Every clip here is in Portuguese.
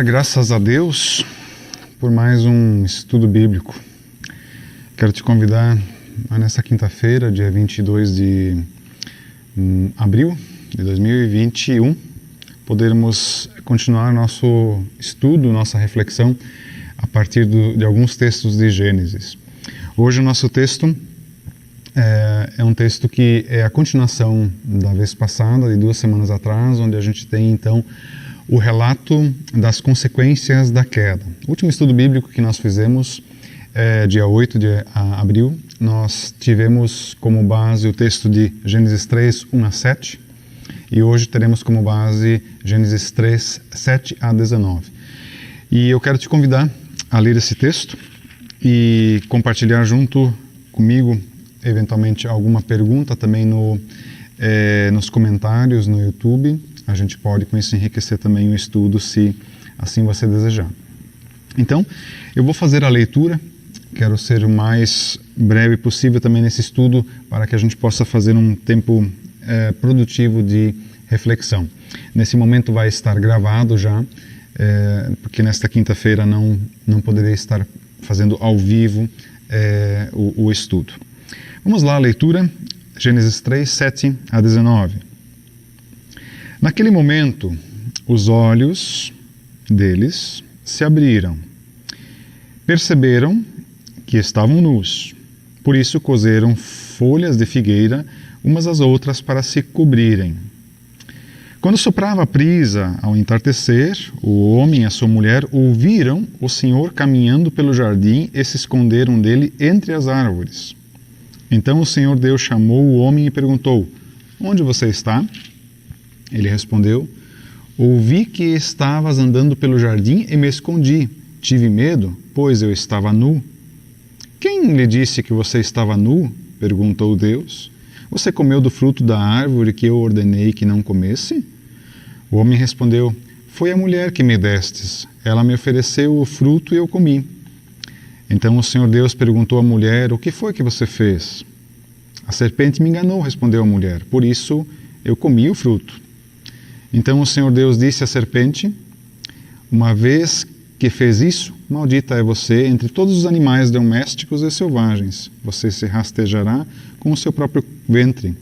graças a Deus por mais um estudo bíblico. Quero te convidar nessa quinta-feira, dia 22 de abril de 2021, podermos continuar nosso estudo, nossa reflexão a partir de alguns textos de Gênesis. Hoje o nosso texto é um texto que é a continuação da vez passada, de 2 semanas atrás, onde a gente tem então o relato das consequências da queda. O último estudo bíblico que nós fizemos, dia 8 de abril, nós tivemos como base o texto de Gênesis 3, 1 a 7, e hoje teremos como base Gênesis 3, 7 a 19. E eu quero te convidar a ler esse texto e compartilhar junto comigo, eventualmente, alguma pergunta também nos comentários no YouTube. A gente pode com isso enriquecer também o estudo, se assim você desejar. Então, eu vou fazer a leitura, quero ser o mais breve possível também nesse estudo, para que a gente possa fazer um tempo produtivo de reflexão. Nesse momento vai estar gravado já, porque nesta quinta-feira não poderei estar fazendo ao vivo o estudo. Vamos lá, a leitura, Gênesis 3, 7 a 19. Naquele momento, os olhos deles se abriram. Perceberam que estavam nus. Por isso coseram folhas de figueira umas às outras para se cobrirem. Quando soprava a brisa ao entardecer, o homem e a sua mulher ouviram o Senhor caminhando pelo jardim e se esconderam dele entre as árvores. Então o Senhor Deus chamou o homem e perguntou: "Onde você está?" Ele respondeu: "Ouvi que estavas andando pelo jardim e me escondi. Tive medo, pois eu estava nu." "Quem lhe disse que você estava nu?" perguntou Deus. "Você comeu do fruto da árvore que eu ordenei que não comesse?" O homem respondeu: "Foi a mulher que me destes. Ela me ofereceu o fruto e eu comi." Então o Senhor Deus perguntou à mulher: "O que foi que você fez?" "A serpente me enganou", respondeu a mulher. "Por isso eu comi o fruto." Então o Senhor Deus disse à serpente: "Uma vez que fez isso, maldita é você entre todos os animais domésticos e selvagens. Você se rastejará com o seu próprio ventre.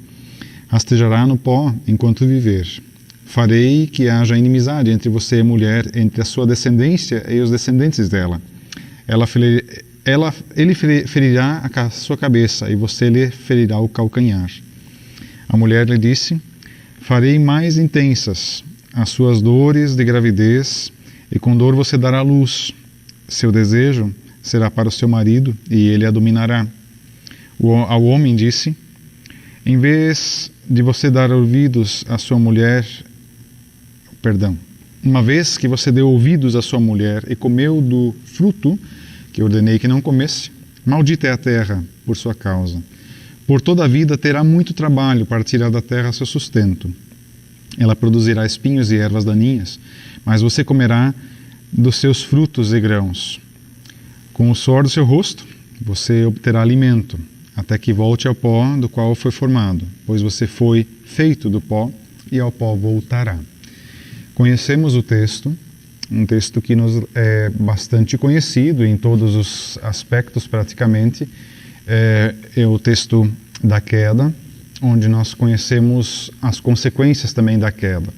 Rastejará no pó enquanto viver. Farei que haja inimizade entre você e a mulher, entre a sua descendência e os descendentes dela. Ele ferirá a sua cabeça e você lhe ferirá o calcanhar." A mulher lhe disse: "Farei mais intensas as suas dores de gravidez, e com dor você dará luz. Seu desejo será para o seu marido, e ele a dominará." Ao homem disse: "Em vez de você dar ouvidos à sua mulher, uma vez que você deu ouvidos à sua mulher e comeu do fruto que ordenei que não comesse, maldita é a terra por sua causa. Por toda a vida terá muito trabalho para tirar da terra seu sustento. Ela produzirá espinhos e ervas daninhas, mas você comerá dos seus frutos e grãos. Com o suor do seu rosto, você obterá alimento, até que volte ao pó do qual foi formado, pois você foi feito do pó e ao pó voltará." Conhecemos o texto, um texto que nos é bastante conhecido em todos os aspectos praticamente. É o texto da queda, onde nós conhecemos as consequências também da queda.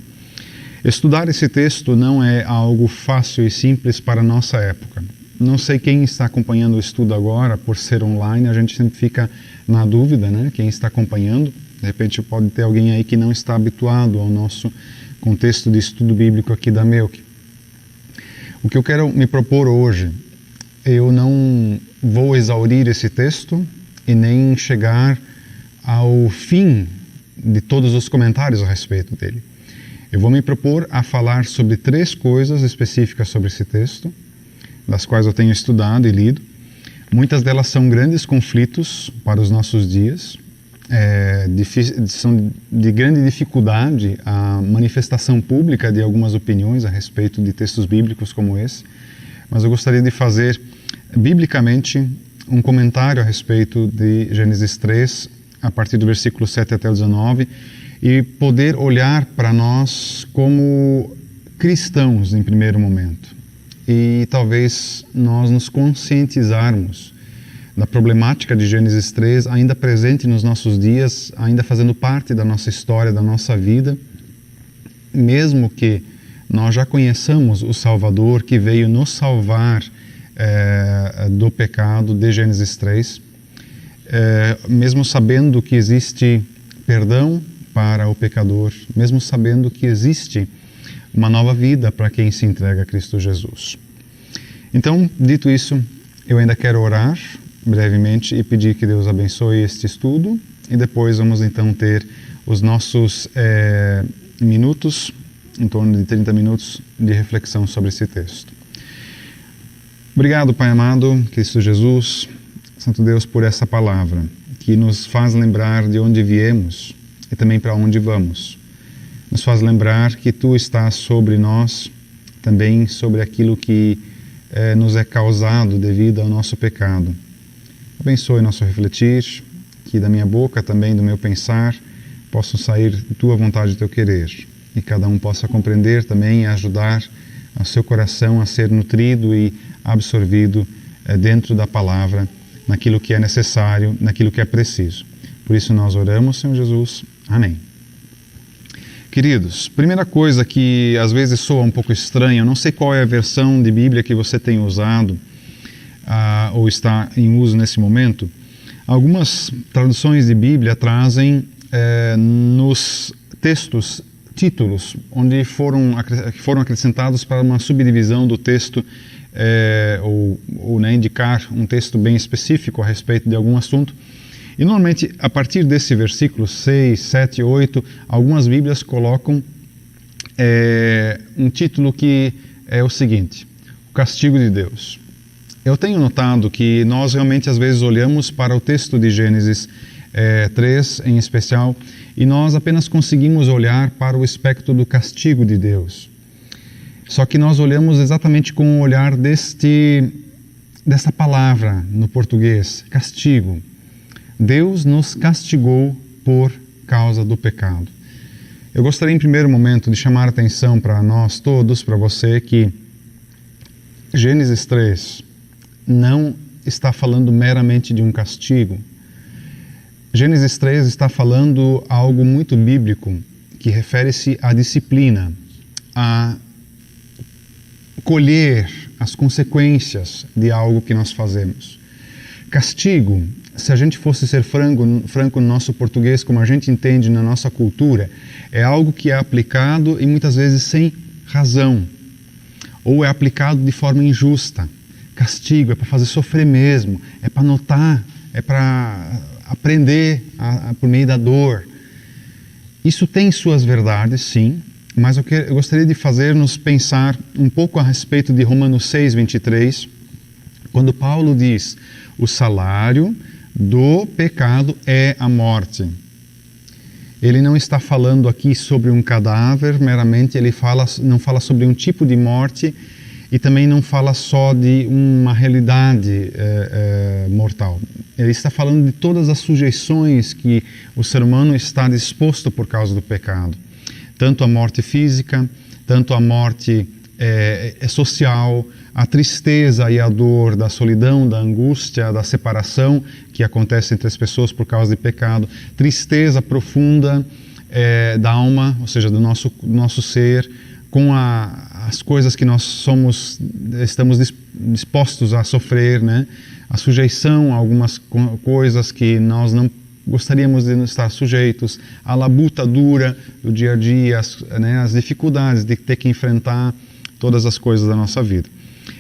Estudar esse texto não é algo fácil e simples para a nossa época. Não sei quem está acompanhando o estudo agora, por ser online, a gente sempre fica na dúvida, né? Quem está acompanhando, de repente pode ter alguém aí que não está habituado ao nosso contexto de estudo bíblico aqui da Melk. O que eu quero me propor hoje, eu não vou exaurir esse texto e nem chegar ao fim de todos os comentários a respeito dele. Eu vou me propor a falar sobre 3 coisas específicas sobre esse texto, das quais eu tenho estudado e lido. Muitas delas são grandes conflitos para os nossos dias, são de grande dificuldade a manifestação pública de algumas opiniões a respeito de textos bíblicos como esse, mas eu gostaria de fazer biblicamente um comentário a respeito de Gênesis 3, a partir do versículo 7 até o 19, e poder olhar para nós como cristãos em primeiro momento. E talvez nós nos conscientizarmos da problemática de Gênesis 3, ainda presente nos nossos dias, ainda fazendo parte da nossa história, da nossa vida, mesmo que nós já conheçamos o Salvador que veio nos salvar do pecado de Gênesis 3, mesmo sabendo que existe perdão para o pecador, mesmo sabendo que existe uma nova vida para quem se entrega a Cristo Jesus. Então, dito isso, eu ainda quero orar brevemente e pedir que Deus abençoe este estudo, e depois vamos então ter os nossos minutos, em torno de 30 minutos de reflexão sobre esse texto. Obrigado, Pai amado, Cristo Jesus, Santo Deus, por essa palavra que nos faz lembrar de onde viemos e também para onde vamos. Nos faz lembrar que Tu estás sobre nós, também sobre aquilo que nos é causado devido ao nosso pecado. Abençoe nosso refletir, que da minha boca, também do meu pensar, possam sair de Tua vontade e Teu querer. E cada um possa compreender também e ajudar o seu coração a ser nutrido e absorvido dentro da palavra, naquilo que é necessário, naquilo que é preciso. Por isso nós oramos, Senhor Jesus. Amém. Queridos, primeira coisa que às vezes soa um pouco estranha, eu não sei qual é a versão de Bíblia que você tem usado ou está em uso nesse momento. Algumas traduções de Bíblia trazem nos textos títulos, onde foram acrescentados para uma subdivisão do texto ou indicar um texto bem específico a respeito de algum assunto. E normalmente, a partir desse versículo 6, 7, 8, algumas Bíblias colocam um título que é o seguinte: o castigo de Deus. Eu tenho notado que nós realmente às vezes olhamos para o texto de Gênesis 3 em especial, e nós apenas conseguimos olhar para o aspecto do castigo de Deus. Só que nós olhamos exatamente com o olhar dessa palavra no português, castigo. Deus nos castigou por causa do pecado. Eu gostaria em primeiro momento de chamar a atenção para nós todos, para você, que Gênesis 3 não está falando meramente de um castigo. Gênesis 3 está falando algo muito bíblico, que refere-se à disciplina, a colher as consequências de algo que nós fazemos. Castigo, se a gente fosse ser franco no nosso português, como a gente entende na nossa cultura, é algo que é aplicado e muitas vezes sem razão, ou é aplicado de forma injusta. Castigo é para fazer sofrer mesmo, é para notar, é para aprender por meio da dor. Isso tem suas verdades, sim, mas eu gostaria de fazer-nos pensar um pouco a respeito de Romanos 6, 23, quando Paulo diz: o salário do pecado é a morte. Ele não está falando aqui sobre um cadáver, meramente, ele não fala sobre um tipo de morte e também não fala só de uma realidade mortal. Ele está falando de todas as sujeições que o ser humano está disposto por causa do pecado. Tanto a morte física, tanto a morte social, a tristeza e a dor da solidão, da angústia, da separação que acontece entre as pessoas por causa de pecado, tristeza profunda da alma, ou seja, do nosso ser, com as coisas que nós estamos dispostos a sofrer, né? A sujeição a algumas coisas que nós não gostaríamos de estar sujeitos, a labuta dura do dia a dia, as dificuldades de ter que enfrentar todas as coisas da nossa vida.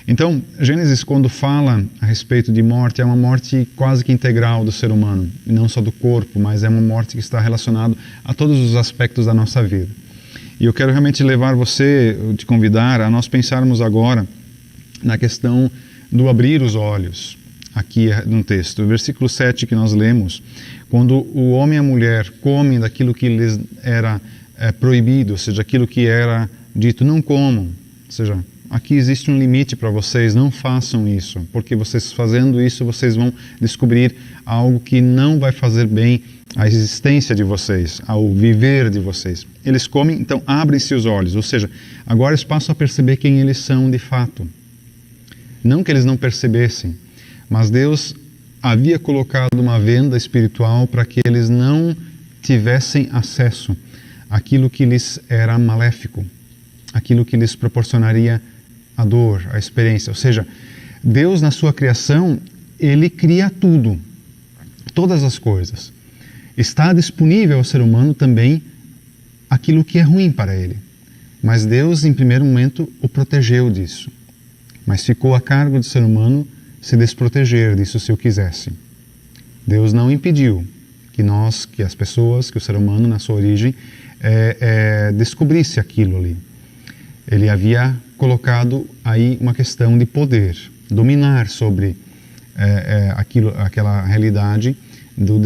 Então, Gênesis, quando fala a respeito de morte, é uma morte quase que integral do ser humano, e não só do corpo, mas é uma morte que está relacionada a todos os aspectos da nossa vida. E eu quero realmente te convidar a nós pensarmos agora na questão do abrir os olhos, aqui no texto. O versículo 7 que nós lemos, quando o homem e a mulher comem daquilo que lhes era proibido, ou seja, aquilo que era dito, não comam, ou seja, aqui existe um limite para vocês, não façam isso, porque vocês fazendo isso, vocês vão descobrir algo que não vai fazer bem à existência de vocês, ao viver de vocês. Eles comem, então abrem-se os olhos, ou seja, agora eles passam a perceber quem eles são de fato. Não que eles não percebessem, mas Deus havia colocado uma venda espiritual para que eles não tivessem acesso àquilo que lhes era maléfico, aquilo que lhes proporcionaria a dor, a experiência. Ou seja, Deus na sua criação, Ele cria tudo, todas as coisas. Está disponível ao ser humano também aquilo que é ruim para ele. Mas Deus, em primeiro momento, o protegeu disso. Mas ficou a cargo do ser humano se desproteger disso se o quisesse. Deus não impediu que as pessoas, que o ser humano na sua origem, descobrisse aquilo ali. Ele havia colocado aí uma questão de poder, dominar sobre aquela realidade do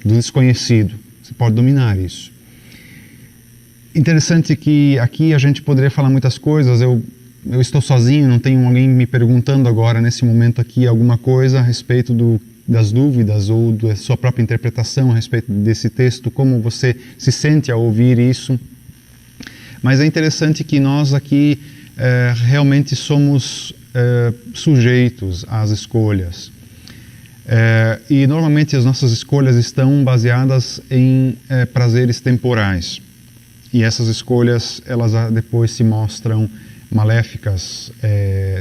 desconhecido. Você pode dominar isso. Interessante que aqui a gente poderia falar muitas coisas. Eu estou sozinho, não tenho alguém me perguntando agora, nesse momento aqui, alguma coisa a respeito das dúvidas ou da sua própria interpretação a respeito desse texto, como você se sente ao ouvir isso. Mas é interessante que nós aqui realmente somos sujeitos às escolhas. E normalmente as nossas escolhas estão baseadas em prazeres temporais. E essas escolhas, elas depois se mostram maléficas,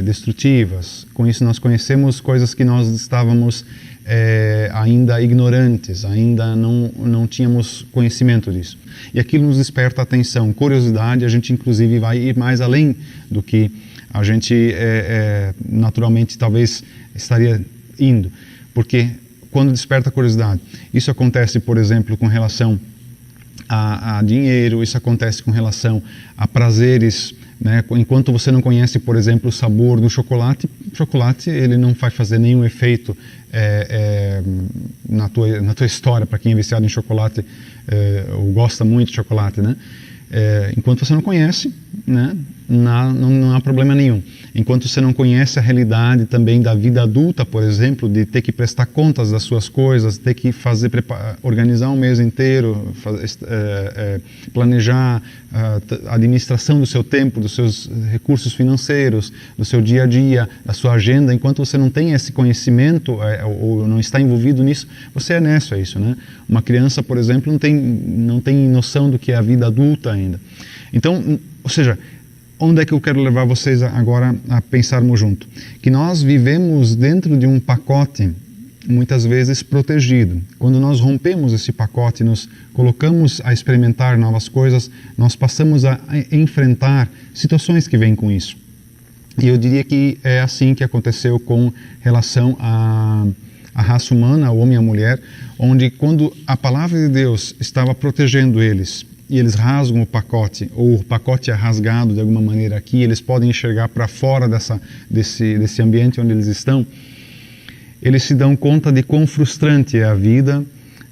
destrutivas. Com isso nós conhecemos coisas que nós estávamos ainda ignorantes, ainda não tínhamos conhecimento disso. E aquilo nos desperta atenção, curiosidade. A gente inclusive vai ir mais além do que a gente naturalmente talvez estaria indo. Porque quando desperta curiosidade, isso acontece, por exemplo, com relação a dinheiro, isso acontece com relação a prazeres, né? Enquanto você não conhece, por exemplo, o sabor do chocolate, ele não vai fazer nenhum efeito na tua história, para quem é viciado em chocolate ou gosta muito de chocolate, né? Enquanto você não conhece, né? Não há problema nenhum. Enquanto você não conhece a realidade também da vida adulta, por exemplo, de ter que prestar contas das suas coisas, ter que organizar um mês inteiro, planejar a administração do seu tempo, dos seus recursos financeiros, do seu dia a dia, da sua agenda. Enquanto você não tem esse conhecimento ou não está envolvido nisso, você é necio a isso, né? Uma criança, por exemplo, não tem noção do que é a vida adulta ainda. Então, ou seja, onde é que eu quero levar vocês agora a pensarmos junto? Que nós vivemos dentro de um pacote, muitas vezes protegido. Quando nós rompemos esse pacote, nos colocamos a experimentar novas coisas, nós passamos a enfrentar situações que vêm com isso. E eu diria que é assim que aconteceu com relação à raça humana, ao homem e à mulher, onde quando a palavra de Deus estava protegendo eles, e eles rasgam o pacote, ou o pacote é rasgado de alguma maneira aqui, eles podem enxergar para fora desse ambiente onde eles estão, eles se dão conta de quão frustrante é a vida,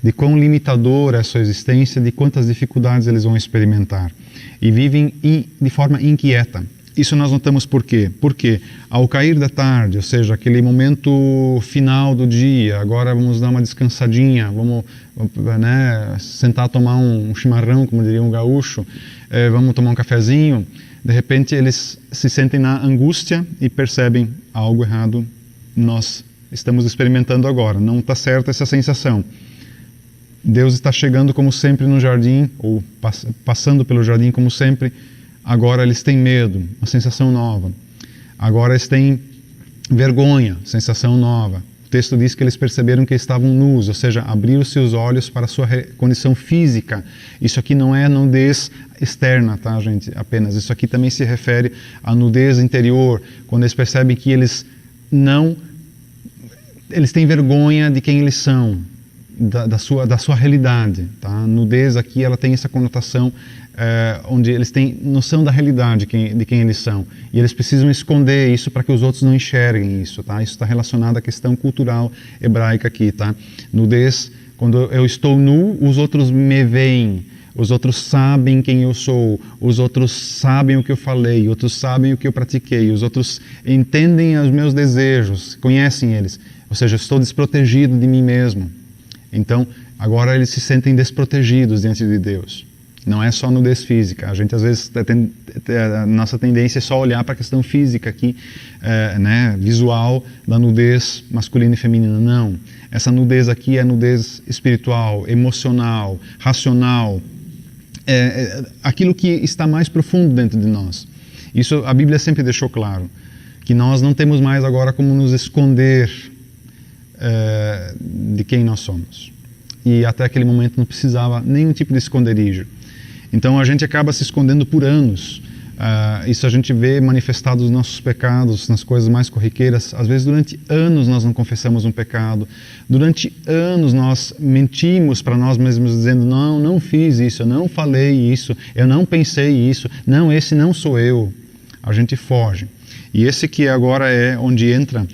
de quão limitadora é a sua existência, de quantas dificuldades eles vão experimentar. E vivem de forma inquieta. Isso nós notamos por quê? Porque ao cair da tarde, ou seja, aquele momento final do dia, agora vamos dar uma descansadinha, vamos sentar a tomar um chimarrão, como diria um gaúcho, vamos tomar um cafezinho, de repente eles se sentem na angústia e percebem algo errado nós estamos experimentando agora, não está certa essa sensação. Deus está chegando como sempre no jardim, ou passando pelo jardim como sempre. Agora eles têm medo, uma sensação nova. Agora eles têm vergonha, sensação nova. O texto diz que eles perceberam que estavam nus, ou seja, abriram seus olhos para a sua condição física. Isso aqui não é nudez externa, tá, gente? Apenas. Isso aqui também se refere à nudez interior, quando eles percebem que eles têm vergonha de quem eles são, da sua realidade. Tá? A nudez aqui ela tem essa conotação onde eles têm noção da realidade de quem eles são. E eles precisam esconder isso para que os outros não enxerguem isso. Tá? Isso está relacionado à questão cultural hebraica aqui. Tá? Nudez, quando eu estou nu, os outros me veem. Os outros sabem quem eu sou. Os outros sabem o que eu falei. Outros sabem o que eu pratiquei. Os outros entendem os meus desejos, conhecem eles. Ou seja, eu estou desprotegido de mim mesmo. Então, agora eles se sentem desprotegidos diante de Deus. Não é só nudez física. A gente às vezes a nossa tendência é só olhar para a questão física aqui, né, visual da nudez masculina e feminina. Não. Essa nudez aqui é nudez espiritual, emocional, racional. Aquilo que está mais profundo dentro de nós. Isso a Bíblia sempre deixou claro. Que nós não temos mais agora como nos esconder de quem nós somos. E até aquele momento não precisava nenhum tipo de esconderijo. Então a gente acaba se escondendo por anos. Isso a gente vê manifestado nos nossos pecados, nas coisas mais corriqueiras. Às vezes durante anos nós não confessamos um pecado. Durante anos nós mentimos para nós mesmos dizendo, não fiz isso, eu não falei isso, eu não pensei isso, não, esse não sou eu. A gente foge. E esse que agora é onde entra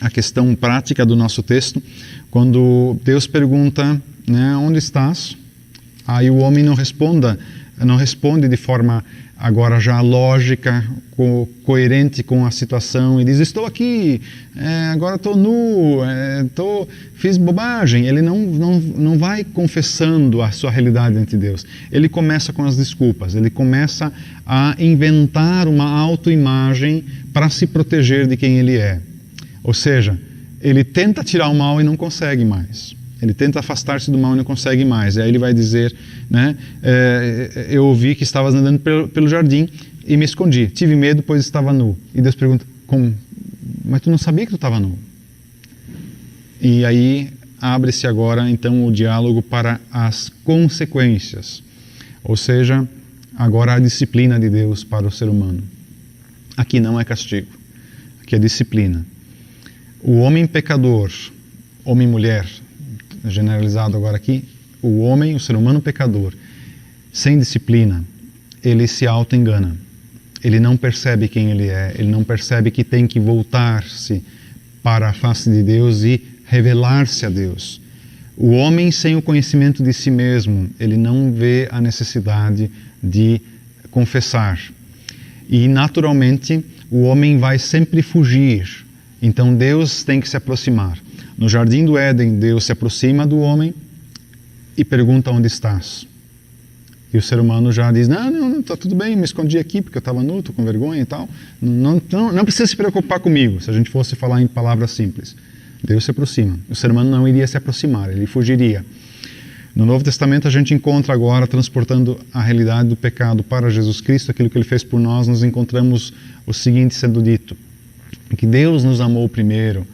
a questão prática do nosso texto, quando Deus pergunta, né, onde estás? Aí o homem não responde de forma agora já lógica, coerente com a situação, e diz, estou aqui, agora estou nu, fiz bobagem. Ele não vai confessando a sua realidade diante de Deus. Ele começa com as desculpas, ele começa a inventar uma autoimagem para se proteger de quem ele é. Ou seja, ele tenta tirar o mal e não consegue mais. Ele tenta afastar-se do mal e não consegue mais. E aí ele vai dizer, né, eu ouvi que estavas andando pelo jardim e me escondi. Tive medo, pois estava nu. E Deus pergunta, como? Mas tu não sabia que tu estava nu? E aí abre-se agora então o diálogo para as consequências. Ou seja, agora a disciplina de Deus para o ser humano. Aqui não é castigo, aqui é disciplina. O homem pecador, homem e mulher, generalizado agora aqui, o homem, o ser humano pecador, sem disciplina, ele se auto-engana. Ele não percebe quem ele é, ele não percebe que tem que voltar-se para a face de Deus e revelar-se a Deus. O homem sem o conhecimento de si mesmo, ele não vê a necessidade de confessar. E naturalmente, o homem vai sempre fugir. Então Deus tem que se aproximar. No Jardim do Éden, Deus se aproxima do homem e pergunta onde estás. E o ser humano já diz, não, está tudo bem, me escondi aqui porque eu estava nu, estou com vergonha e tal. Não precisa se preocupar comigo, se a gente fosse falar em palavras simples. Deus se aproxima. O ser humano não iria se aproximar, ele fugiria. No Novo Testamento a gente encontra agora, transportando a realidade do pecado para Jesus Cristo, aquilo que Ele fez por nós, nós encontramos o seguinte sendo dito, que Deus nos amou primeiro,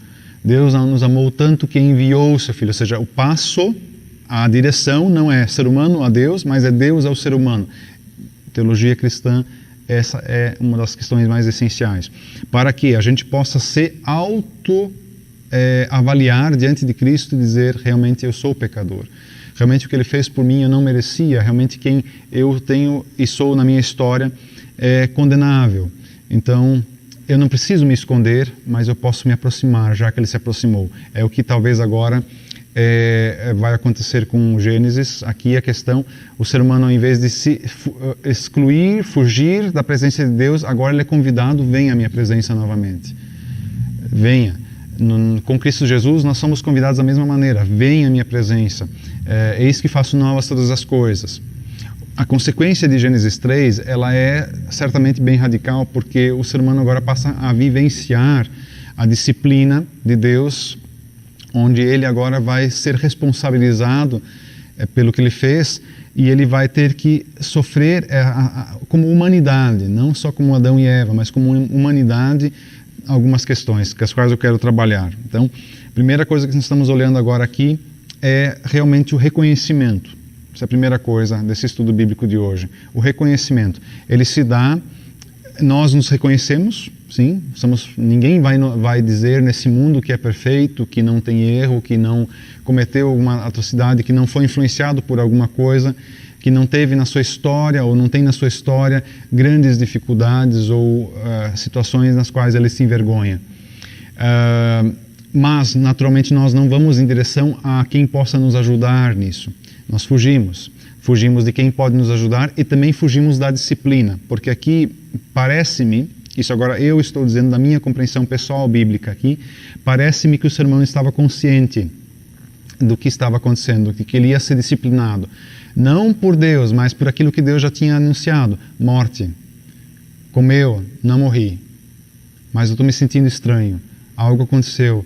Deus nos amou tanto que enviou o seu Filho, ou seja, o passo, a direção não é ser humano a Deus, mas é Deus ao ser humano. Teologia cristã, essa é uma das questões mais essenciais, para que a gente possa se avaliar diante de Cristo e dizer, realmente eu sou pecador. Realmente o que Ele fez por mim eu não merecia, realmente quem eu tenho e sou na minha história é condenável. Então, eu não preciso me esconder, mas eu posso me aproximar, já que Ele se aproximou. É o que talvez agora vai acontecer com Gênesis. Aqui a questão, o ser humano ao invés de se excluir, fugir da presença de Deus, agora ele é convidado, venha à minha presença novamente. Venha. Com Cristo Jesus nós somos convidados da mesma maneira, venha à minha presença. Eis que faço novas todas as coisas. A consequência de Gênesis 3, ela é certamente bem radical, porque o ser humano agora passa a vivenciar a disciplina de Deus, onde ele agora vai ser responsabilizado pelo que ele fez, e ele vai ter que sofrer como humanidade, não só como Adão e Eva, mas como humanidade, algumas questões, com as quais eu quero trabalhar. Então, a primeira coisa que nós estamos olhando agora aqui é realmente o reconhecimento. Essa é a primeira coisa desse estudo bíblico de hoje. O reconhecimento. Ele se dá, nós nos reconhecemos, sim, ninguém vai dizer nesse mundo que é perfeito, que não tem erro, que não cometeu alguma atrocidade, que não foi influenciado por alguma coisa, que não teve na sua história ou não tem na sua história grandes dificuldades ou situações nas quais ele se envergonha. Mas, naturalmente, nós não vamos em direção a quem possa nos ajudar nisso. Nós fugimos de quem pode nos ajudar e também fugimos da disciplina, porque aqui parece-me, isso agora eu estou dizendo da minha compreensão pessoal bíblica aqui, parece-me que o ser humano estava consciente do que estava acontecendo, de que ele ia ser disciplinado. Não por Deus, mas por aquilo que Deus já tinha anunciado. Morte. Comeu, não morri. Mas eu estou me sentindo estranho. Algo aconteceu.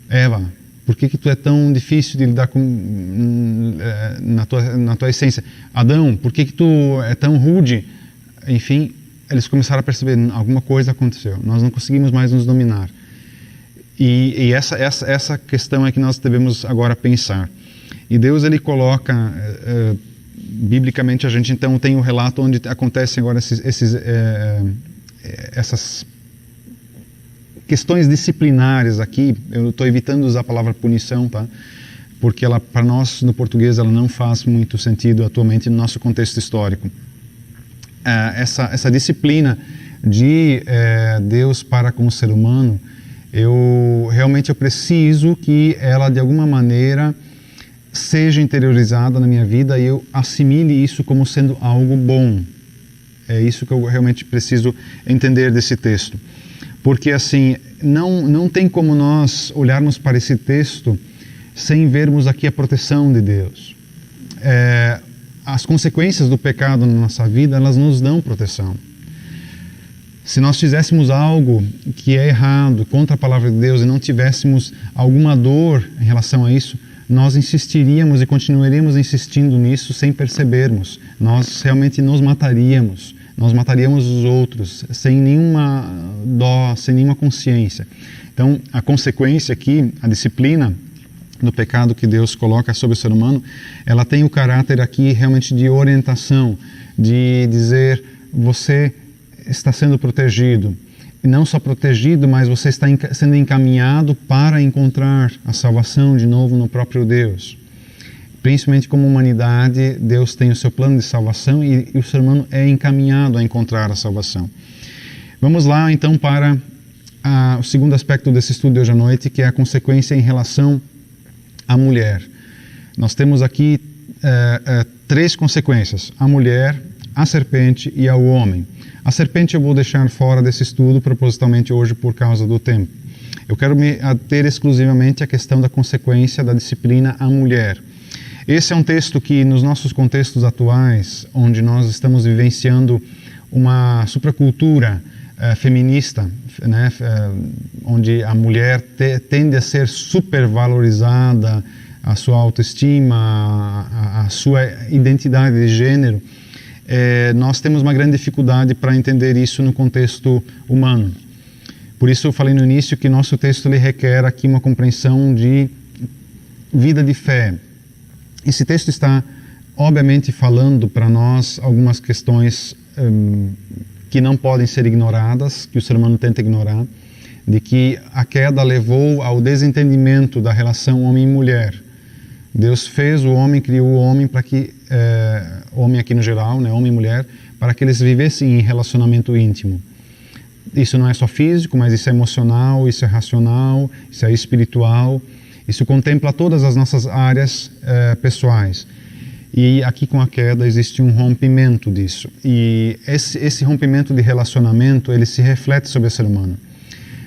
Eva, por que tu é tão difícil de lidar com na tua essência? Adão, por que tu é tão rude? Enfim, eles começaram a perceber, alguma coisa aconteceu. Nós não conseguimos mais nos dominar. E essa questão é que nós devemos agora pensar. E Deus, ele coloca, biblicamente, a gente então tem um relato onde acontecem agora essas questões disciplinares aqui. Eu estou evitando usar a palavra punição, tá? Porque ela, para nós, no português, ela não faz muito sentido atualmente no nosso contexto histórico. Essa disciplina de Deus para com o ser humano, eu preciso que ela, de alguma maneira, seja interiorizada na minha vida e eu assimile isso como sendo algo bom. É isso que eu realmente preciso entender desse texto. Porque, assim, não tem como nós olharmos para esse texto sem vermos aqui a proteção de Deus. As consequências do pecado na nossa vida, elas nos dão proteção. Se nós fizéssemos algo que é errado, contra a palavra de Deus, e não tivéssemos alguma dor em relação a isso, nós insistiríamos e continuaríamos insistindo nisso sem percebermos. Nós realmente nos mataríamos. Nós mataríamos os outros sem nenhuma dó, sem nenhuma consciência. Então, a consequência aqui, a disciplina do pecado que Deus coloca sobre o ser humano, ela tem o caráter aqui realmente de orientação, de dizer, você está sendo protegido. E não só protegido, mas você está sendo encaminhado para encontrar a salvação de novo no próprio Deus. Principalmente como humanidade, Deus tem o seu plano de salvação e o ser humano é encaminhado a encontrar a salvação. Vamos lá então para o segundo aspecto desse estudo de hoje à noite, que é a consequência em relação à mulher. Nós temos aqui três consequências: a mulher, a serpente e ao homem. A serpente eu vou deixar fora desse estudo propositalmente hoje por causa do tempo. Eu quero me ater exclusivamente à questão da consequência da disciplina à mulher. Esse é um texto que, nos nossos contextos atuais, onde nós estamos vivenciando uma supracultura feminista, né, onde a mulher tende a ser supervalorizada, a sua autoestima, a sua identidade de gênero, nós temos uma grande dificuldade para entender isso no contexto humano. Por isso eu falei no início que nosso texto ele requer aqui uma compreensão de vida de fé. Esse texto está, obviamente, falando para nós algumas questões que não podem ser ignoradas, que o ser humano tenta ignorar, de que a queda levou ao desentendimento da relação homem e mulher. Deus fez o homem, criou o homem para que, homem aqui no geral, né, homem e mulher, para que eles vivessem em relacionamento íntimo. Isso não é só físico, mas isso é emocional, isso é racional, isso é espiritual. Isso contempla todas as nossas áreas pessoais. E aqui com a queda existe um rompimento disso. E esse rompimento de relacionamento, ele se reflete sobre o ser humano.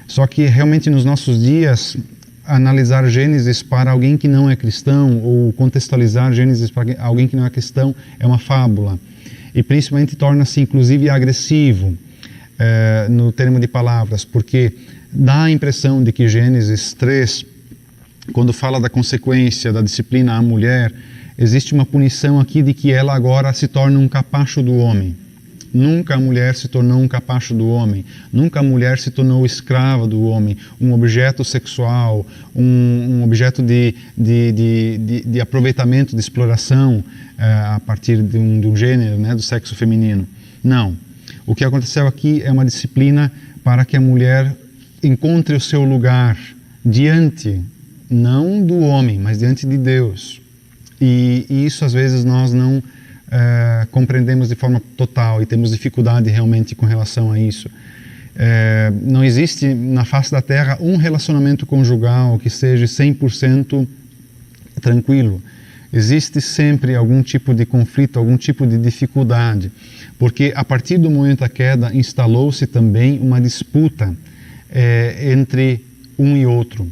Só que realmente nos nossos dias, analisar Gênesis para alguém que não é cristão, ou contextualizar Gênesis para alguém que não é cristão, é uma fábula. E principalmente torna-se inclusive agressivo no termo de palavras, porque dá a impressão de que Gênesis 3... quando fala da consequência da disciplina à mulher, existe uma punição aqui de que ela agora se torna um capacho do homem. Nunca a mulher se tornou um capacho do homem. Nunca a mulher se tornou escrava do homem, um objeto sexual, um objeto de aproveitamento, de exploração a partir de um gênero, né, do sexo feminino. Não. O que aconteceu aqui é uma disciplina para que a mulher encontre o seu lugar diante não do homem, mas diante de Deus. E isso às vezes nós não compreendemos de forma total e temos dificuldade realmente com relação a isso. Não existe na face da Terra um relacionamento conjugal que seja 100% tranquilo. Existe sempre algum tipo de conflito, algum tipo de dificuldade, porque a partir do momento da queda instalou-se também uma disputa entre um e outro.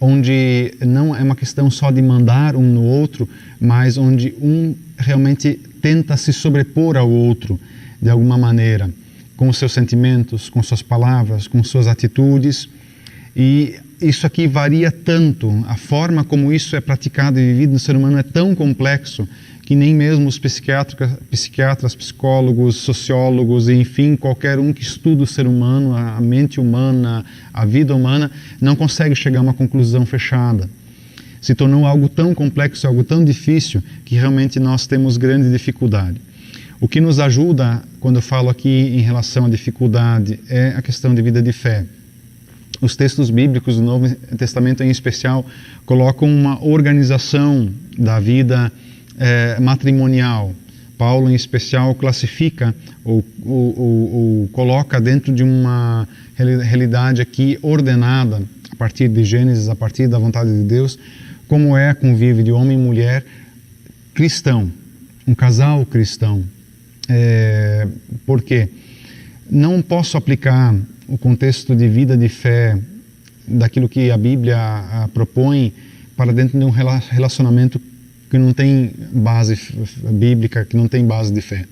onde não é uma questão só de mandar um no outro, mas onde um realmente tenta se sobrepor ao outro de alguma maneira, com os seus sentimentos, com suas palavras, com suas atitudes. E isso aqui varia tanto, a forma como isso é praticado e vivido no ser humano é tão complexo que nem mesmo os psiquiatras, psicólogos, sociólogos, enfim, qualquer um que estuda o ser humano, a mente humana, a vida humana, não consegue chegar a uma conclusão fechada. Se tornou algo tão complexo, algo tão difícil, que realmente nós temos grande dificuldade. O que nos ajuda, quando eu falo aqui em relação à dificuldade, é a questão de vida de fé. Os textos bíblicos do Novo Testamento, em especial, colocam uma organização da vida matrimonial. Paulo, em especial, classifica ou coloca dentro de uma realidade aqui ordenada, a partir de Gênesis, a partir da vontade de Deus, como é a convívio de homem e mulher cristão, um casal cristão. Por quê? Não posso aplicar o contexto de vida de fé daquilo que a Bíblia propõe para dentro de um relacionamento que não tem base bíblica, que não tem base de fé.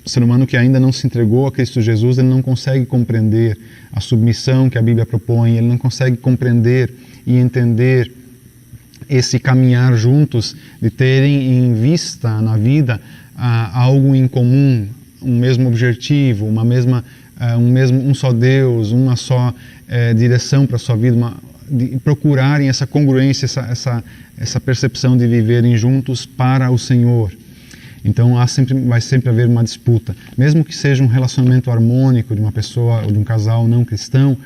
O ser humano que ainda não se entregou a Cristo Jesus, ele não consegue compreender a submissão que a Bíblia propõe, ele não consegue compreender e entender esse caminhar juntos, de terem em vista na vida algo em comum, um mesmo objetivo, um só Deus, uma só direção para a sua vida, de procurarem essa congruência, essa percepção de viverem juntos para o Senhor. Então vai sempre haver uma disputa. Mesmo que seja um relacionamento harmônico de uma pessoa ou de um casal não cristão,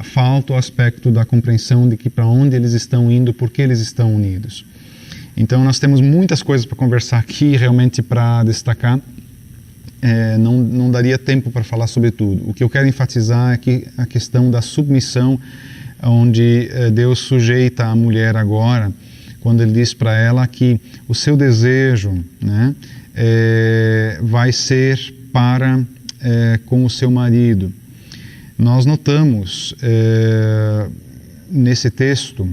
falta o aspecto da compreensão de que para onde eles estão indo, por que eles estão unidos. Então nós temos muitas coisas para conversar aqui, realmente para destacar. Não daria tempo para falar sobre tudo. O que eu quero enfatizar é que a questão da submissão, onde Deus sujeita a mulher agora, quando Ele diz para ela que o seu desejo, né, vai ser para com o seu marido. Nós notamos nesse texto,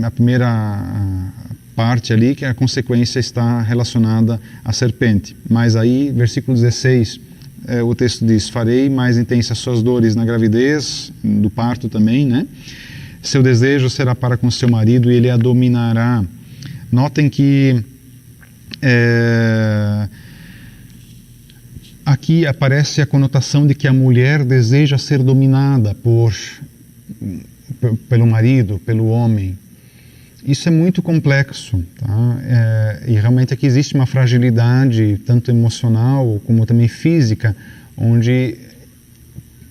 a primeira parte ali, que a consequência está relacionada à serpente. Mas aí, versículo 16, o texto diz: farei mais intensas suas dores na gravidez, do parto também, né? Seu desejo será para com seu marido e ele a dominará. Notem que aqui aparece a conotação de que a mulher deseja ser dominada pelo marido, pelo homem. Isso é muito complexo, tá? E realmente aqui existe uma fragilidade, tanto emocional como também física, onde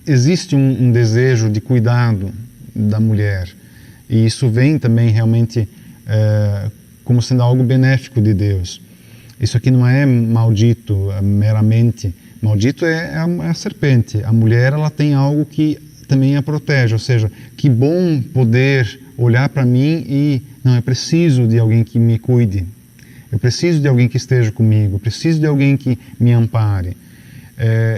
existe um desejo de cuidado da mulher. E isso vem também realmente como sendo algo benéfico de Deus. Isso aqui não é maldito meramente. Maldito é a serpente. A mulher, ela tem algo que também a protege, ou seja, que bom poder olhar para mim e não, eu preciso de alguém que me cuide, eu preciso de alguém que esteja comigo, eu preciso de alguém que me ampare.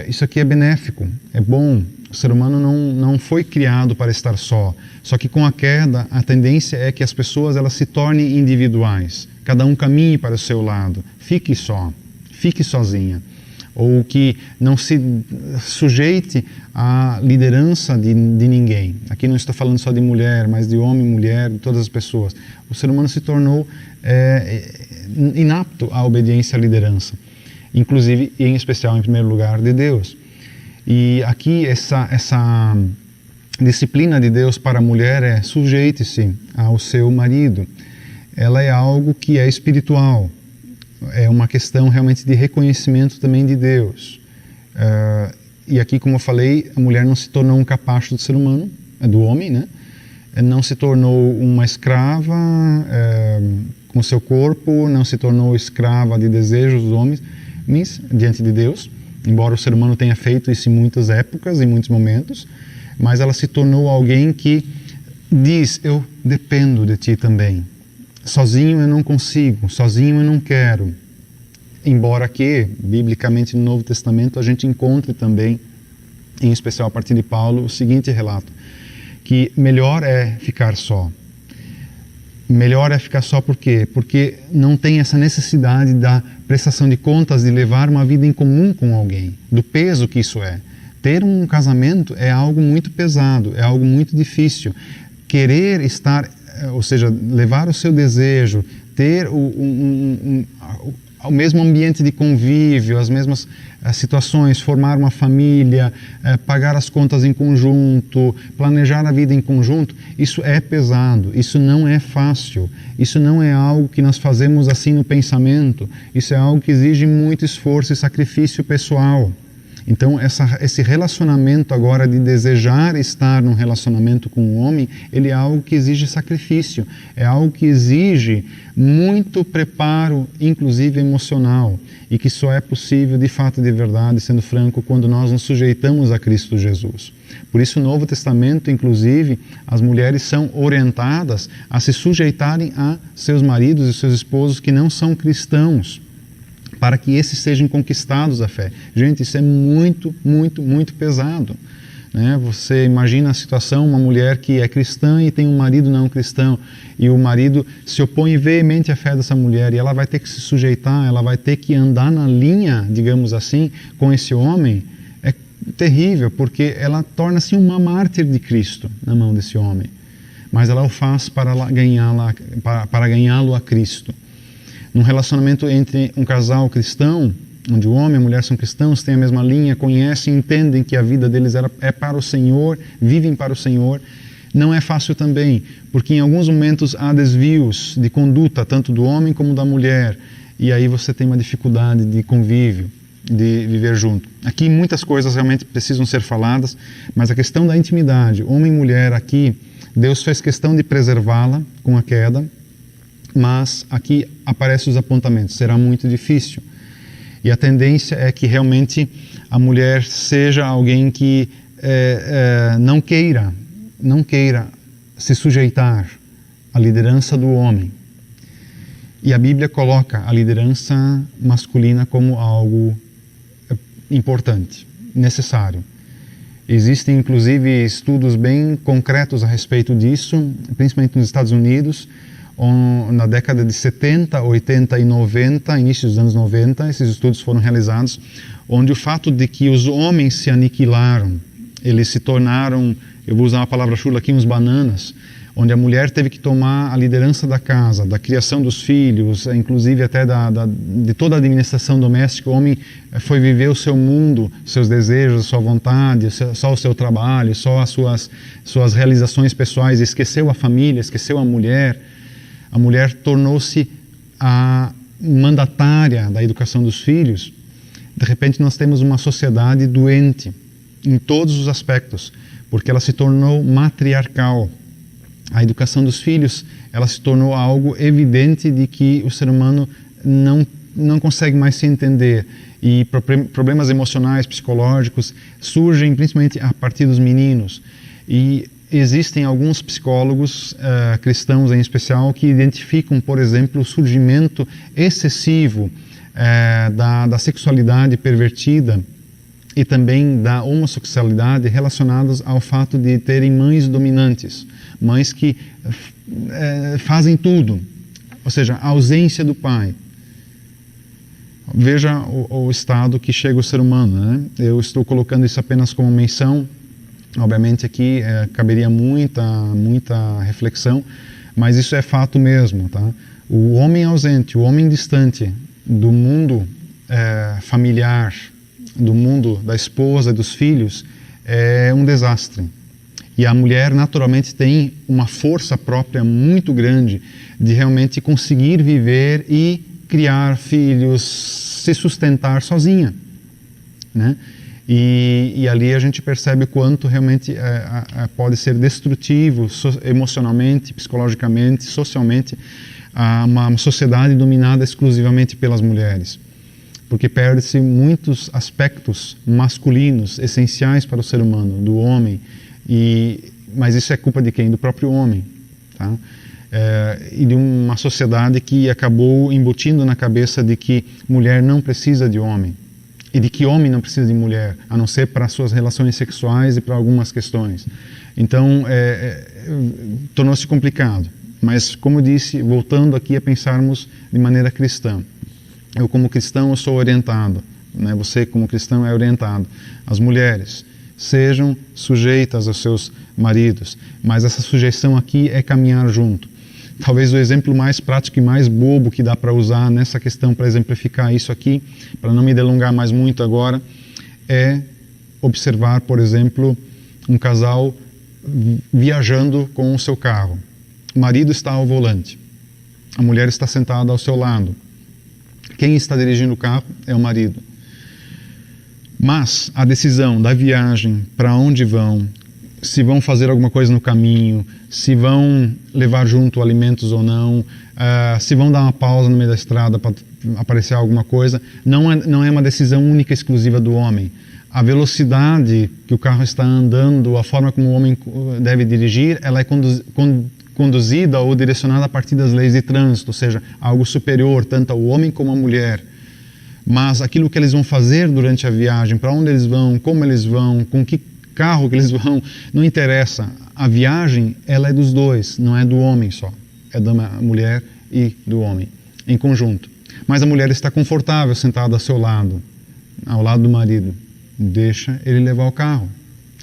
Isso aqui é benéfico, é bom. O ser humano não foi criado para estar só que com a queda a tendência é que as pessoas elas se tornem individuais, cada um caminhe para o seu lado, fique sozinha, ou que não se sujeite à liderança de ninguém. Aqui não estou falando só de mulher, mas de homem, mulher, de todas as pessoas. O ser humano se tornou inapto à obediência à liderança, inclusive e em especial, em primeiro lugar, de Deus. E aqui essa disciplina de Deus para a mulher é: sujeite-se ao seu marido. Ela é algo que é espiritual. É uma questão realmente de reconhecimento também de Deus. E aqui, como eu falei, a mulher não se tornou um capacho do ser humano, do homem, né? Não se tornou uma escrava com seu corpo, não se tornou escrava de desejos dos homens diante de Deus, embora o ser humano tenha feito isso em muitas épocas, em muitos momentos, mas ela se tornou alguém que diz: eu dependo de ti também. Sozinho eu não consigo, sozinho eu não quero. Embora que, biblicamente no Novo Testamento, a gente encontre também, em especial a partir de Paulo, o seguinte relato: que melhor é ficar só. Melhor é ficar só por quê? Porque não tem essa necessidade da prestação de contas, de levar uma vida em comum com alguém, do peso que isso é. Ter um casamento é algo muito pesado, é algo muito difícil. Querer estar, ou seja, levar o seu desejo, ter o mesmo ambiente de convívio, as mesmas situações, formar uma família, pagar as contas em conjunto, planejar a vida em conjunto, isso é pesado, isso não é fácil, isso não é algo que nós fazemos assim no pensamento, isso é algo que exige muito esforço e sacrifício pessoal. Então, esse relacionamento agora de desejar estar num relacionamento com um homem, ele é algo que exige sacrifício, é algo que exige muito preparo, inclusive emocional, e que só é possível, de fato, de verdade, sendo franco, quando nós nos sujeitamos a Cristo Jesus. Por isso, no Novo Testamento, inclusive, as mulheres são orientadas a se sujeitarem a seus maridos e seus esposos que não são cristãos, para que esses sejam conquistados à fé. Gente, isso é muito, muito, muito pesado, né? Você imagina a situação, uma mulher que é cristã e tem um marido não cristão, e o marido se opõe veemente à fé dessa mulher, e ela vai ter que se sujeitar, ela vai ter que andar na linha, digamos assim, com esse homem. É terrível, porque ela torna-se uma mártir de Cristo na mão desse homem, mas ela o faz para ganhá-lo a Cristo. Num relacionamento entre um casal cristão, onde o homem e a mulher são cristãos, têm a mesma linha, conhecem, entendem que a vida deles é para o Senhor, vivem para o Senhor, não é fácil também, porque em alguns momentos há desvios de conduta, tanto do homem como da mulher, e aí você tem uma dificuldade de convívio, de viver junto. Aqui muitas coisas realmente precisam ser faladas, mas a questão da intimidade, homem e mulher aqui, Deus fez questão de preservá-la com a queda, mas aqui aparecem os apontamentos, será muito difícil. E a tendência é que realmente a mulher seja alguém que não queira se sujeitar à liderança do homem. E a Bíblia coloca a liderança masculina como algo importante, necessário. Existem inclusive estudos bem concretos a respeito disso, principalmente nos Estados Unidos, na década de 70, 80 e 90, início dos anos 90, esses estudos foram realizados, onde o fato de que os homens se aniquilaram, eles se tornaram, eu vou usar uma palavra chula aqui, uns bananas, onde a mulher teve que tomar a liderança da casa, da criação dos filhos, inclusive até de toda a administração doméstica. O homem foi viver o seu mundo, seus desejos, a sua vontade, só o seu trabalho, só as suas realizações pessoais, esqueceu a família, esqueceu a mulher. A mulher tornou-se a mandatária da educação dos filhos. De repente nós temos uma sociedade doente em todos os aspectos, porque ela se tornou matriarcal. A educação dos filhos, ela se tornou algo evidente de que o ser humano não consegue mais se entender, e problemas emocionais, psicológicos surgem principalmente a partir dos meninos. E existem alguns psicólogos cristãos em especial que identificam, por exemplo, o surgimento excessivo da sexualidade pervertida e também da homossexualidade relacionados ao fato de terem mães dominantes, mães que fazem tudo, ou seja, a ausência do pai. Veja o estado que chega o ser humano, né? Eu estou colocando isso apenas como menção. Obviamente aqui caberia muita reflexão, mas isso é fato mesmo, tá? O homem ausente, o homem distante do mundo familiar, do mundo da esposa e dos filhos, é um desastre. E a mulher naturalmente tem uma força própria muito grande de realmente conseguir viver e criar filhos, se sustentar sozinha, né? E ali a gente percebe quanto realmente pode ser destrutivo emocionalmente, psicologicamente, socialmente, uma sociedade dominada exclusivamente pelas mulheres. Porque perde-se muitos aspectos masculinos, essenciais para o ser humano, do homem. Mas isso é culpa de quem? Do próprio homem. Tá? E de uma sociedade que acabou embutindo na cabeça de que mulher não precisa de homem. E de que homem não precisa de mulher, a não ser para suas relações sexuais e para algumas questões. Então, tornou-se complicado. Mas, como eu disse, voltando aqui a pensarmos de maneira cristã. Eu, como cristão, eu sou orientado, né? Você, como cristão, é orientado. As mulheres sejam sujeitas aos seus maridos, mas essa sujeição aqui é caminhar junto. Talvez o exemplo mais prático e mais bobo que dá para usar nessa questão para exemplificar isso aqui, para não me delongar mais muito agora, é observar, por exemplo, um casal viajando com o seu carro. O marido está ao volante, a mulher está sentada ao seu lado. Quem está dirigindo o carro é o marido. Mas a decisão da viagem, para onde vão, se vão fazer alguma coisa no caminho, se vão levar junto alimentos ou não, se vão dar uma pausa no meio da estrada para aparecer alguma coisa, não é uma decisão única e exclusiva do homem. A velocidade que o carro está andando, a forma como o homem deve dirigir, ela é conduzida ou direcionada a partir das leis de trânsito, ou seja, algo superior tanto ao homem como à mulher. Mas aquilo que eles vão fazer durante a viagem, para onde eles vão, como eles vão, com que carro que eles vão, não interessa. A viagem, ela é dos dois, não é do homem só. É da mulher e do homem, em conjunto. Mas a mulher está confortável sentada ao seu lado, ao lado do marido. Deixa ele levar o carro.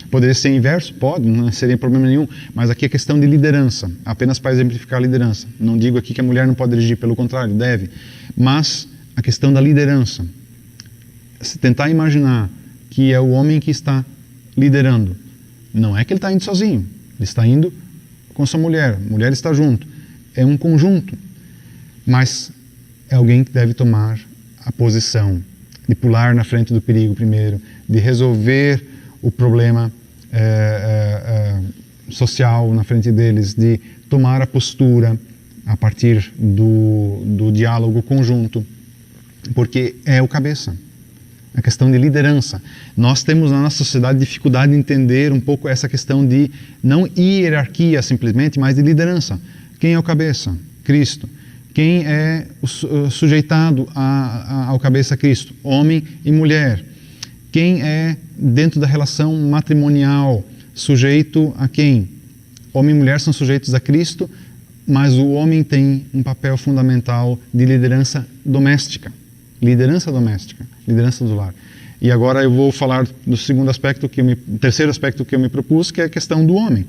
Poderia ser inverso? Pode, não seria problema nenhum. Mas aqui é questão de liderança, apenas para exemplificar a liderança. Não digo aqui que a mulher não pode dirigir, pelo contrário, deve. Mas a questão da liderança. Se tentar imaginar que é o homem que está liderando, não é que ele está indo sozinho, ele está indo com sua mulher, a mulher está junto. É um conjunto, mas é alguém que deve tomar a posição de pular na frente do perigo primeiro, de resolver o problema social na frente deles, de tomar a postura a partir do diálogo conjunto, porque é o cabeça. A questão de liderança. Nós temos na nossa sociedade dificuldade de entender um pouco essa questão de não hierarquia simplesmente, mas de liderança. Quem é o cabeça? Cristo. Quem é o sujeitado ao cabeça Cristo? Homem e mulher. Quem é, dentro da relação matrimonial, sujeito a quem? Homem e mulher são sujeitos a Cristo, mas o homem tem um papel fundamental de liderança doméstica. Liderança doméstica, liderança do lar. E agora eu vou falar do segundo aspecto, terceiro aspecto que eu me propus, que é a questão do homem.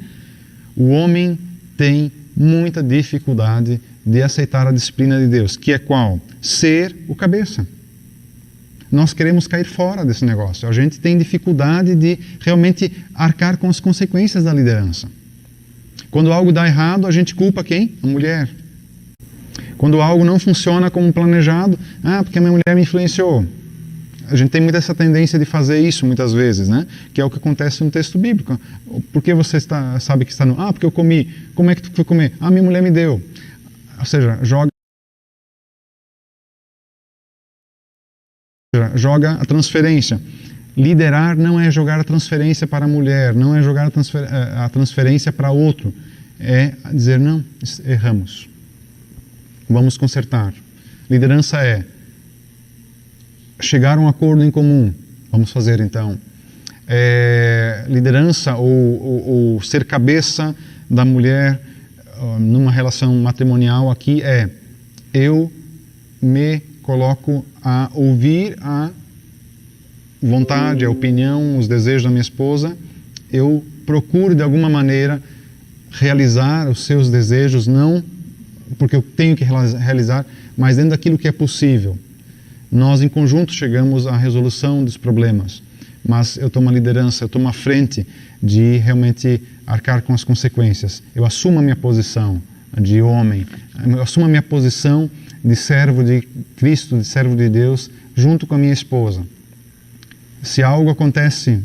O homem tem muita dificuldade de aceitar a disciplina de Deus, que é qual? Ser o cabeça. Nós queremos cair fora desse negócio. A gente tem dificuldade de realmente arcar com as consequências da liderança. Quando algo dá errado, a gente culpa quem? A mulher. Quando algo não funciona como planejado, porque a minha mulher me influenciou. A gente tem muito essa tendência de fazer isso muitas vezes, né? Que é o que acontece no texto bíblico. Por que você sabe que está no... porque eu comi. Como é que tu foi comer? Minha mulher me deu. Ou seja, joga a transferência. Liderar não é jogar a transferência para a mulher, não é jogar a transferência para outro. É dizer, não, erramos. Vamos consertar. Liderança é chegar a um acordo em comum. Vamos fazer então. Liderança ou ser cabeça da mulher numa relação matrimonial aqui é eu me coloco a ouvir a vontade, a opinião, os desejos da minha esposa. Eu procuro de alguma maneira realizar os seus desejos, não porque eu tenho que realizar, mas dentro daquilo que é possível. Nós em conjunto chegamos à resolução dos problemas, mas eu tomo a liderança, eu tomo a frente de realmente arcar com as consequências. Eu assumo a minha posição de homem, eu assumo a minha posição de servo de Cristo, de servo de Deus, junto com a minha esposa. Se algo acontece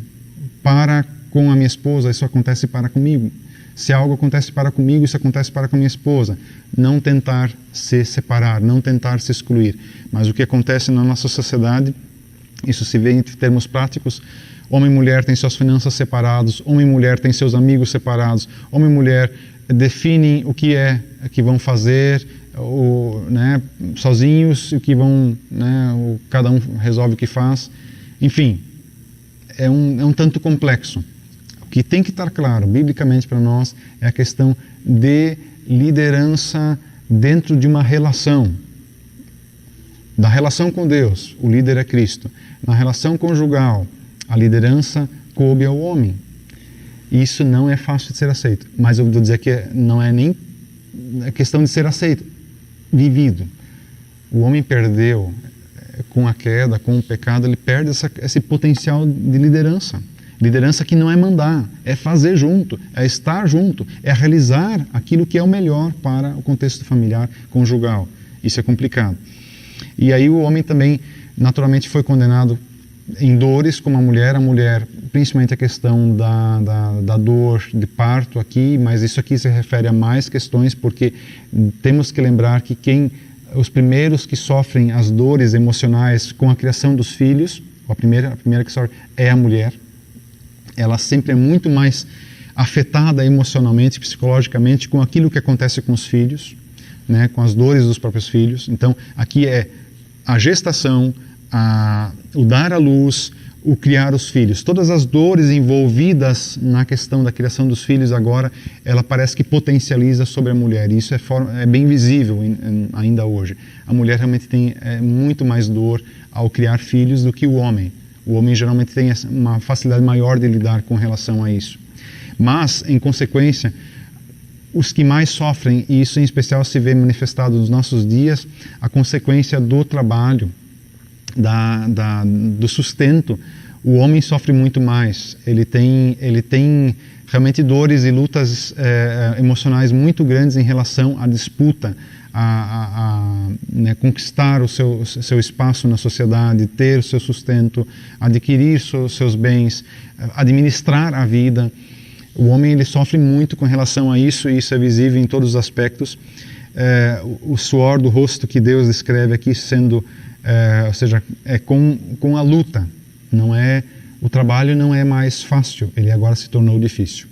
para com a minha esposa, isso acontece para comigo. Se algo acontece para comigo, isso acontece para com a minha esposa. Não tentar se separar, não tentar se excluir. Mas o que acontece na nossa sociedade, isso se vê em termos práticos, homem e mulher têm suas finanças separadas, homem e mulher têm seus amigos separados, homem e mulher definem o que é que vão fazer, sozinhos, o que vão, cada um resolve o que faz. Enfim, é um tanto complexo. O que tem que estar claro, biblicamente para nós, é a questão de liderança dentro de uma relação. Da relação com Deus, o líder é Cristo. Na relação conjugal, a liderança coube ao homem. Isso não é fácil de ser aceito. Mas eu vou dizer que não é nem questão de ser aceito, vivido. O homem perdeu, com a queda, com o pecado, ele perde esse potencial de liderança. Liderança que não é mandar, é fazer junto, é estar junto, é realizar aquilo que é o melhor para o contexto familiar, conjugal. Isso é complicado. E aí o homem também, naturalmente, foi condenado em dores como a mulher, principalmente a questão da dor de parto aqui, mas isso aqui se refere a mais questões, porque temos que lembrar que os primeiros que sofrem as dores emocionais com a criação dos filhos, a primeira que sofre é a mulher. Ela sempre é muito mais afetada emocionalmente, psicologicamente, com aquilo que acontece com os filhos, né, com as dores dos próprios filhos. Então, aqui é a gestação, o dar à luz, o criar os filhos. Todas as dores envolvidas na questão da criação dos filhos agora, ela parece que potencializa sobre a mulher. E isso é bem visível ainda hoje. A mulher realmente tem muito mais dor ao criar filhos do que o homem. O homem geralmente tem uma facilidade maior de lidar com relação a isso. Mas, em consequência, os que mais sofrem, e isso em especial se vê manifestado nos nossos dias, a consequência do trabalho, do sustento, o homem sofre muito mais. Ele tem realmente dores e lutas emocionais muito grandes em relação à disputa, né, conquistar o seu espaço na sociedade, ter o seu sustento, adquirir seus bens, administrar a vida. O homem ele sofre muito com relação a isso, e isso é visível em todos os aspectos. O suor do rosto que Deus descreve aqui sendo, ou seja, com a luta. O trabalho não é mais fácil, ele agora se tornou difícil.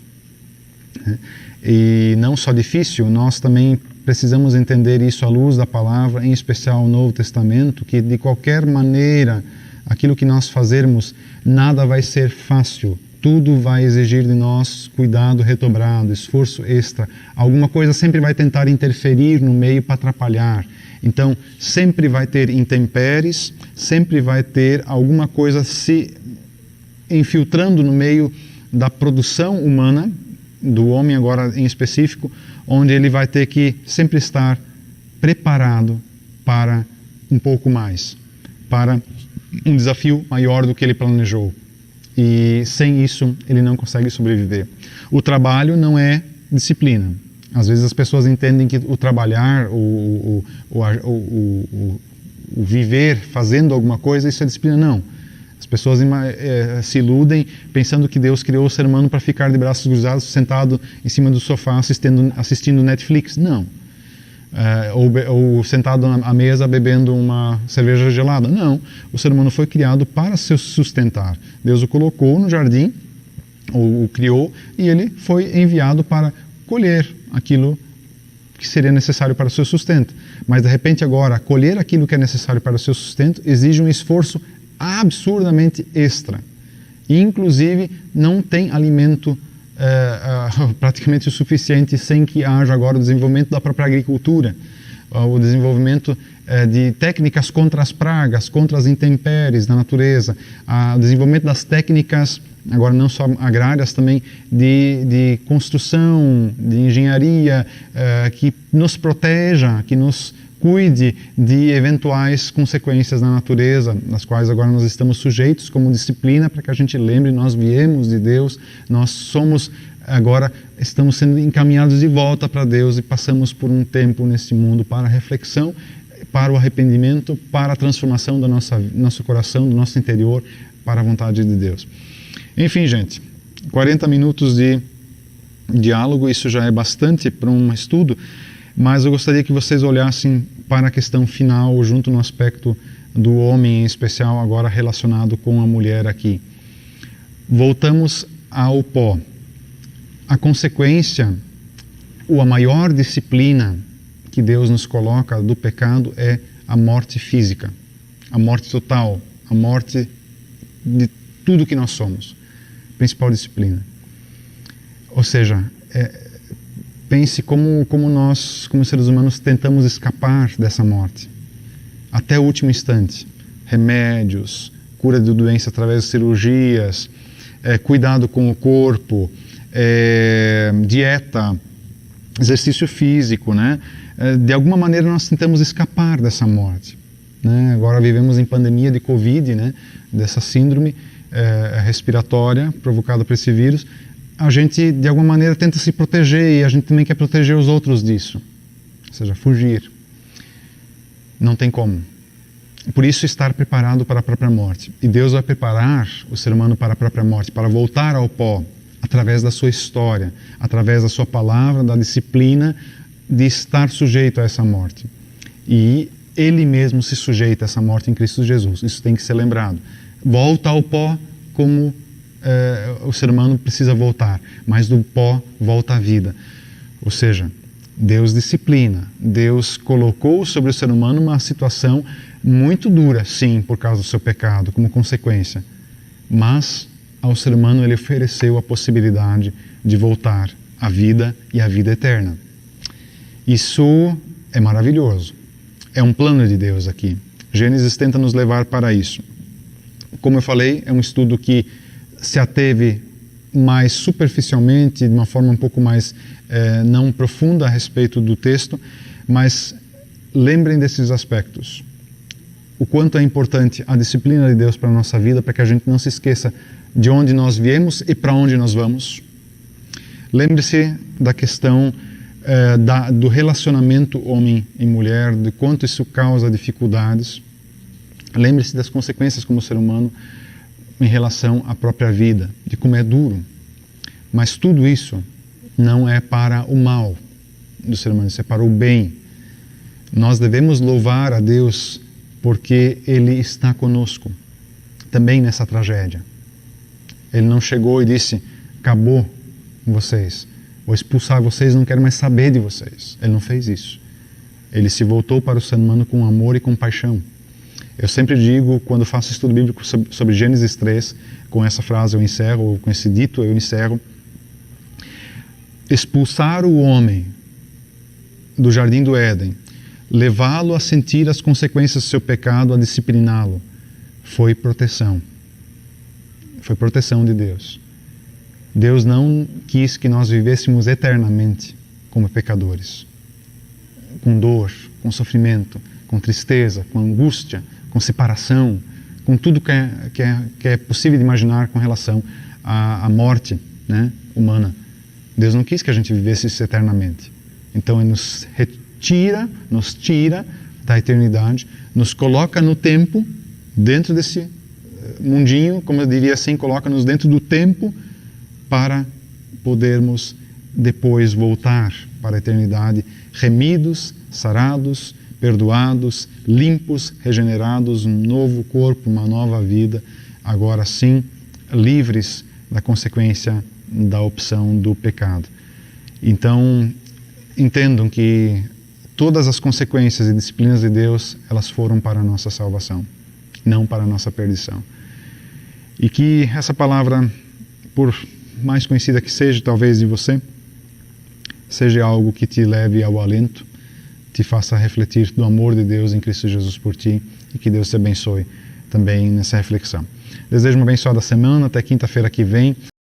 E não só difícil, nós também precisamos entender isso à luz da palavra, em especial o Novo Testamento, que de qualquer maneira, aquilo que nós fazermos, nada vai ser fácil. Tudo vai exigir de nós cuidado redobrado, esforço extra. Alguma coisa sempre vai tentar interferir no meio para atrapalhar. Então, sempre vai ter intempéries, sempre vai ter alguma coisa se infiltrando no meio da produção humana, do homem agora em específico, onde ele vai ter que sempre estar preparado para um pouco mais, para um desafio maior do que ele planejou. E sem isso, ele não consegue sobreviver. O trabalho não é disciplina. Às vezes as pessoas entendem que o trabalhar, o viver fazendo alguma coisa, isso é disciplina. Não. As pessoas se iludem pensando que Deus criou o ser humano para ficar de braços cruzados, sentado em cima do sofá assistindo Netflix. Não. Ou sentado à mesa bebendo uma cerveja gelada. Não. O ser humano foi criado para se sustentar. Deus o colocou no jardim, ou o criou, e ele foi enviado para colher aquilo que seria necessário para o seu sustento. Mas, de repente, agora, colher aquilo que é necessário para o seu sustento exige um esforço absurdamente extra. E, inclusive, não tem alimento praticamente o suficiente sem que haja agora o desenvolvimento da própria agricultura, o desenvolvimento de técnicas contra as pragas, contra as intempéries da natureza, o desenvolvimento das técnicas, agora não só agrárias, também de construção, de engenharia, que nos proteja, que nos cuide de eventuais consequências na natureza, nas quais agora nós estamos sujeitos como disciplina, para que a gente lembre, nós viemos de Deus, agora estamos sendo encaminhados de volta para Deus e passamos por um tempo nesse mundo para a reflexão, para o arrependimento, para a transformação do nosso coração, do nosso interior, para a vontade de Deus. Enfim, gente, 40 minutos de diálogo, isso já é bastante para um estudo, mas eu gostaria que vocês olhassem para a questão final, junto no aspecto do homem em especial, agora relacionado com a mulher aqui. Voltamos ao pó. A consequência, ou a maior disciplina que Deus nos coloca do pecado é a morte física, a morte total, a morte de tudo que nós somos. Principal disciplina. Ou seja, pense como nós, como seres humanos, tentamos escapar dessa morte. Até o último instante. Remédios, cura de doença através de cirurgias, cuidado com o corpo, dieta, exercício físico, né? De alguma maneira nós tentamos escapar dessa morte. Né? Agora vivemos em pandemia de Covid, né? Dessa síndrome respiratória provocada por esse vírus. A gente, de alguma maneira, tenta se proteger e a gente também quer proteger os outros disso. Ou seja, fugir. Não tem como. Por isso, estar preparado para a própria morte. E Deus vai preparar o ser humano para a própria morte, para voltar ao pó, através da sua história, através da sua palavra, da disciplina de estar sujeito a essa morte. E Ele mesmo se sujeita a essa morte em Cristo Jesus. Isso tem que ser lembrado. Volta ao pó como o ser humano precisa voltar, mas do pó volta à vida. Ou seja, Deus disciplina. Deus colocou sobre o ser humano uma situação muito dura, sim, por causa do seu pecado, como consequência. Mas ao ser humano Ele ofereceu a possibilidade de voltar à vida e à vida eterna. Isso é maravilhoso. É um plano de Deus aqui. Gênesis tenta nos levar para isso. Como eu falei, é um estudo que se ateve mais superficialmente, de uma forma um pouco mais não profunda a respeito do texto, mas lembrem desses aspectos. O quanto é importante a disciplina de Deus para a nossa vida, para que a gente não se esqueça de onde nós viemos e para onde nós vamos. Lembre-se da questão do relacionamento homem e mulher, de quanto isso causa dificuldades. Lembre-se das consequências como ser humano em relação à própria vida, de como é duro. Mas tudo isso não é para o mal do ser humano, isso é para o bem. Nós devemos louvar a Deus porque Ele está conosco, também nessa tragédia. Ele não chegou e disse, acabou com vocês, vou expulsar vocês, não quero mais saber de vocês. Ele não fez isso. Ele se voltou para o ser humano com amor e compaixão. Eu sempre digo, quando faço estudo bíblico sobre Gênesis 3, com essa frase eu encerro, ou com esse dito eu encerro, expulsar o homem do jardim do Éden, levá-lo a sentir as consequências do seu pecado, a discipliná-lo, foi proteção. Foi proteção de Deus. Deus não quis que nós vivêssemos eternamente como pecadores, com dor, com sofrimento, com tristeza, com angústia, com separação, com tudo que é possível de imaginar com relação à morte, né, humana. Deus não quis que a gente vivesse isso eternamente. Então Ele nos tira da eternidade, nos coloca no tempo, dentro desse mundinho, como eu diria assim, coloca-nos dentro do tempo para podermos depois voltar para a eternidade, remidos, sarados, perdoados, limpos, regenerados, um novo corpo, uma nova vida, agora sim, livres da consequência da opção do pecado. Então, entendam que todas as consequências e disciplinas de Deus, elas foram para a nossa salvação, não para a nossa perdição. E que essa palavra, por mais conhecida que seja, talvez de você, seja algo que te leve ao alento, te faça refletir do amor de Deus em Cristo Jesus por ti, e que Deus te abençoe também nessa reflexão. Desejo uma abençoada semana, até quinta-feira que vem.